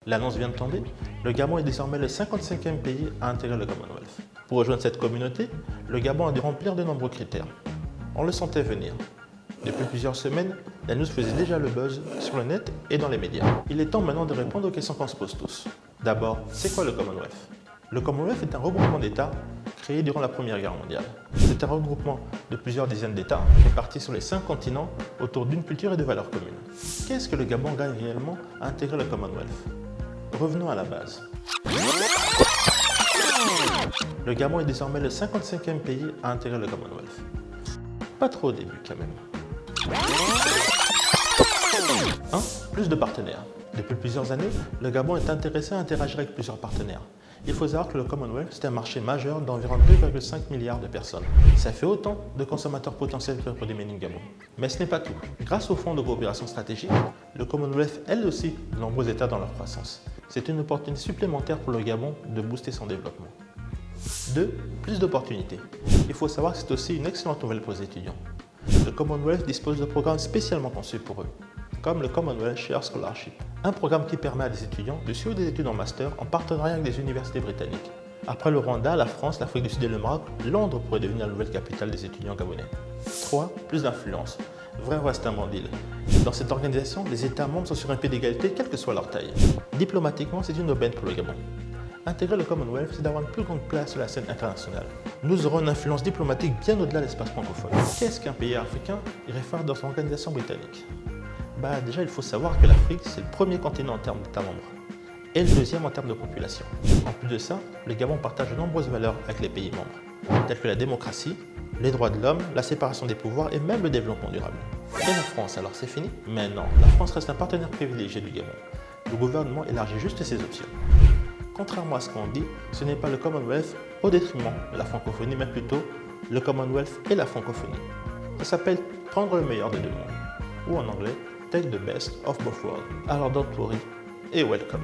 L'annonce vient de tomber, le Gabon est désormais le 55e pays à intégrer le Commonwealth. Pour rejoindre cette communauté, le Gabon a dû remplir de nombreux critères. On le sentait venir. Depuis plusieurs semaines, la news faisait déjà le buzz sur le net et dans les médias. Il est temps maintenant de répondre aux questions qu'on se pose tous. D'abord, c'est quoi le Commonwealth? Le Commonwealth est un regroupement d'États créé durant la Première Guerre mondiale. C'est un regroupement de plusieurs dizaines d'États répartis sur les 5 continents autour d'une culture et de valeurs communes. Qu'est-ce que le Gabon gagne réellement à intégrer le Commonwealth? Revenons à la base. Le Gabon est désormais le 55e pays à intégrer le Commonwealth. Pas trop au début quand même. 1. Plus de partenaires. Depuis plusieurs années, le Gabon est intéressé à interagir avec plusieurs partenaires. Il faut savoir que le Commonwealth, c'est un marché majeur d'environ 2,5 milliards de personnes. Ça fait autant de consommateurs potentiels que le produit made in Gabon. Mais ce n'est pas tout. Grâce au fonds de coopération stratégique, le Commonwealth aide aussi de nombreux États dans leur croissance. C'est une opportunité supplémentaire pour le Gabon de booster son développement. 2. Plus d'opportunités. Il faut savoir que c'est aussi une excellente nouvelle pour les étudiants. Le Commonwealth dispose de programmes spécialement conçus pour eux, comme le Commonwealth Share Scholarship, un programme qui permet à des étudiants de suivre des études en master en partenariat avec des universités britanniques. Après le Rwanda, la France, l'Afrique du Sud et le Maroc, Londres pourrait devenir la nouvelle capitale des étudiants gabonais. 3. Plus d'influence. Vrai c'est un bon deal. Dans cette organisation, les États membres sont sur un pied d'égalité, quelle que soit leur taille. Diplomatiquement, c'est une aubaine pour le Gabon. Intégrer le Commonwealth, c'est d'avoir une plus grande place sur la scène internationale. Nous aurons une influence diplomatique bien au-delà de l'espace francophone. Qu'est-ce qu'un pays africain irait faire dans son organisation britannique? Déjà, il faut savoir que l'Afrique, c'est le premier continent en termes d'États membres et le deuxième en termes de population. En plus de ça, le Gabon partage de nombreuses valeurs avec les pays membres, telles que la démocratie, les droits de l'homme, la séparation des pouvoirs et même le développement durable. Et la France, alors c'est fini? Mais non, la France reste un partenaire privilégié du Gabon. Le gouvernement élargit juste ses options. Contrairement à ce qu'on dit, ce n'est pas le Commonwealth au détriment de la francophonie, mais plutôt le Commonwealth et la francophonie. Ça s'appelle prendre le meilleur des deux mondes, ou en anglais, take the best of both worlds. Alors don't worry et welcome.